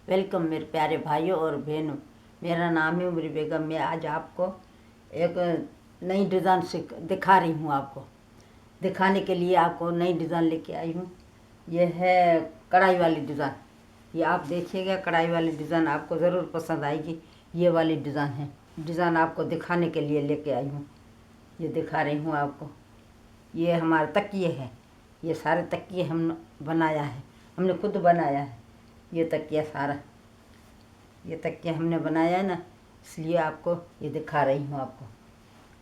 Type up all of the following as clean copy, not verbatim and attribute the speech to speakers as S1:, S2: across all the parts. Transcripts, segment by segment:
S1: Welcome मेरे प्यारे भाइयों और बहनों। मेरा नाम है उमरी बेगम। मैं आज आपको एक नई डिज़ाइन दिखा रही हूँ। आपको दिखाने के लिए आपको नई डिज़ाइन लेके आई हूँ। ये है कढ़ाई वाली डिज़ाइन। ये आप देखिएगा, कढ़ाई वाली डिज़ाइन आपको ज़रूर पसंद आएगी। ये वाली डिज़ाइन है। डिज़ाइन आपको दिखाने के लिए लेके आई हूँ। ये दिखा रही हूँ आपको। ये हमारे तकिए हैं। ये सारे तकिए हम बनाया है, हमने खुद बनाया है। ये तकिया सारा, ये तकिया हमने बनाया है ना, इसलिए आपको ये दिखा रही हूँ। आपको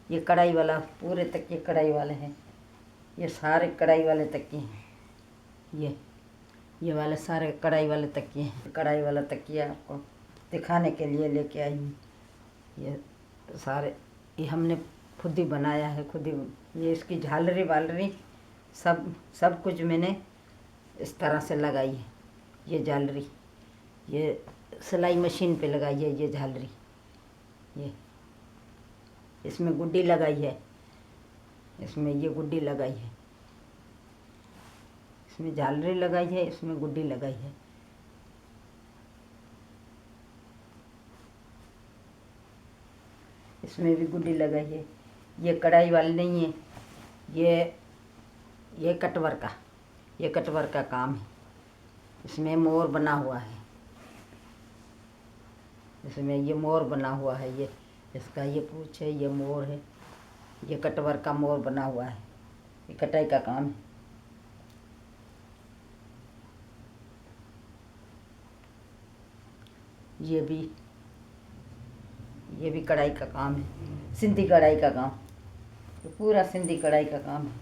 S1: ये कढ़ाई वाला, पूरे तकिए कढ़ाई वाले हैं। ये सारे कढ़ाई वाले तकिए हैं। ये वाले सारे कढ़ाई वाले तकिए हैं। कढ़ाई वाला तकिया आपको दिखाने के लिए लेके आई हूँ। ये सारे ये हमने खुद ही बनाया है, खुद ही। ये इसकी झालरी वालरी सब कुछ मैंने इस तरह से लगाई है। ये झालरी ये सिलाई मशीन पे लगाई है। ये झालरी, ये इसमें गुड्डी लगाई है। इसमें ये गुड्डी लगाई है, इसमें झालरी लगाई है, इसमें गुड्डी लगाई है। इसमें भी गुड्डी लगाई है। ये कढ़ाई वाली नहीं है, ये कटवर का काम है। इसमें मोर बना हुआ है। इसमें ये मोर बना हुआ है। ये इसका ये पूंछ है, ये मोर है। ये कटवर का मोर बना हुआ है। ये कटाई का काम है। ये भी कढ़ाई का काम है, सिंधी कढ़ाई का काम। ये पूरा सिंधी कढ़ाई का काम है।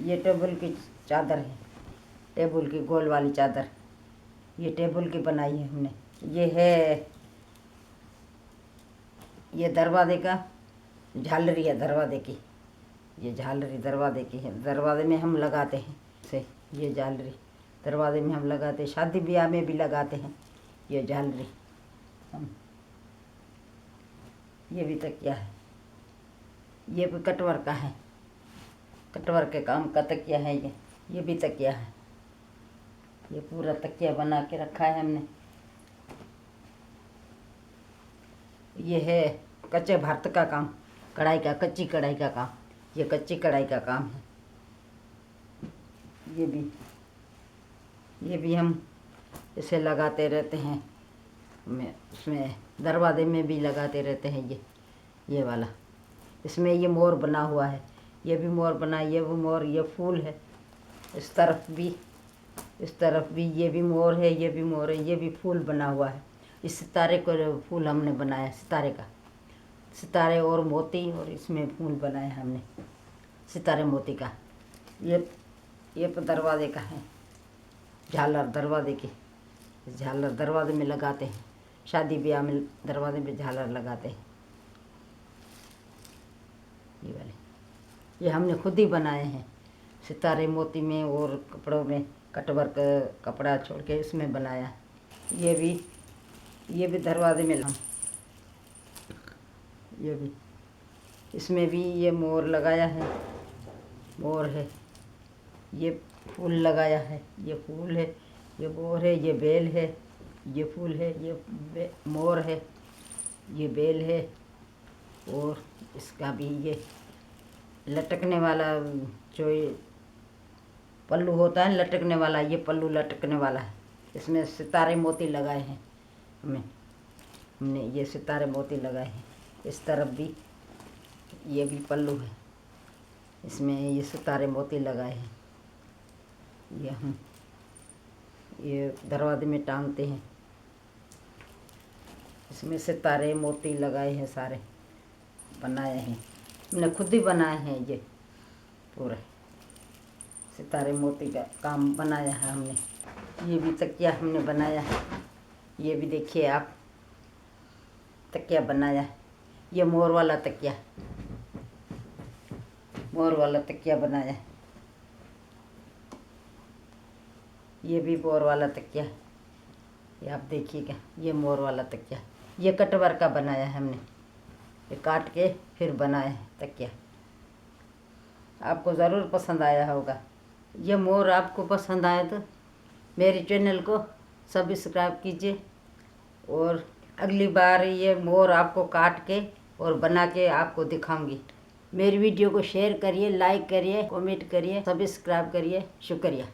S1: ये टेबल की चादर है, टेबल की गोल वाली चादर। ये टेबल की बनाई है हमने। ये है, ये दरवाजे का झालरी है, दरवाजे की। ये झालरी दरवाजे की है, दरवाजे में हम लगाते हैं से। ये झालरी दरवाजे में हम लगाते हैं, शादी ब्याह में भी लगाते हैं ये झालरी हम। ये भी तकिया है। ये भी कटवर का है, कटवर के काम का तकिया है। ये भी तकिया है। ये पूरा तकिया बना के रखा है हमने। ये है कच्चे भारत का काम, कढ़ाई का, कच्ची कढ़ाई का काम। ये कच्ची कढ़ाई का काम है। ये भी हम इसे लगाते रहते हैं। उसमें दरवाजे में भी लगाते रहते हैं। ये वाला, इसमें ये मोर बना हुआ है। ये भी मोर बना, ये भी मोर, ये फूल है। इस तरफ भी ये भी मोर है, ये भी मोर है। ये भी फूल बना हुआ है। इस सितारे को फूल हमने बनाया, सितारे का, सितारे और मोती, और इसमें फूल बनाया हमने सितारे मोती का। ये दरवाजे का है, झालर दरवाजे की। झालर दरवाजे में लगाते हैं, शादी ब्याह में दरवाजे में झालर लगाते हैं। ये वाले ये हमने खुद ही बनाए हैं, सितारे मोती में और कपड़ों में, कटवर का कपड़ा छोड़ के इसमें बनाया। ये भी दरवाजे में ये भी, इसमें भी ये मोर लगाया है, मोर है। ये फूल लगाया है, ये फूल है, ये मोर है, ये बेल है। ये फूल है, ये मोर है, ये बेल है। और इसका भी ये लटकने वाला, जो ये पल्लू होता है लटकने वाला, ये पल्लू लटकने वाला है। इसमें सितारे मोती लगाए हैं हमने ये सितारे मोती लगाए हैं। इस तरफ भी ये भी पल्लू है, इसमें ये सितारे मोती लगाए हैं। ये दरवाजे में टांगते हैं। इसमें सितारे मोती लगाए हैं, सारे बनाए हैं हमने, खुद ही बनाए हैं। ये पूरा सितारे मोती का काम बनाया है हमने। ये भी तकिया हमने बनाया है। ये भी देखिए आप, तकिया बनाया है। ये मोर वाला तकिया, मोर वाला तकिया बनाया है। ये भी मोर वाला तकिया, ये आप देखिएगा, ये मोर वाला तकिया। ये कटवर का बनाया है हमने, ये काट के फिर बनाया है तकिया। आपको ज़रूर पसंद आया होगा। ये मोर आपको पसंद आए तो मेरे चैनल को सब्सक्राइब कीजिए। और अगली बार ये मोर आपको काट के और बना के आपको दिखाऊंगी। मेरी वीडियो को शेयर करिए, लाइक करिए, कमेंट करिए, सब्सक्राइब करिए। शुक्रिया।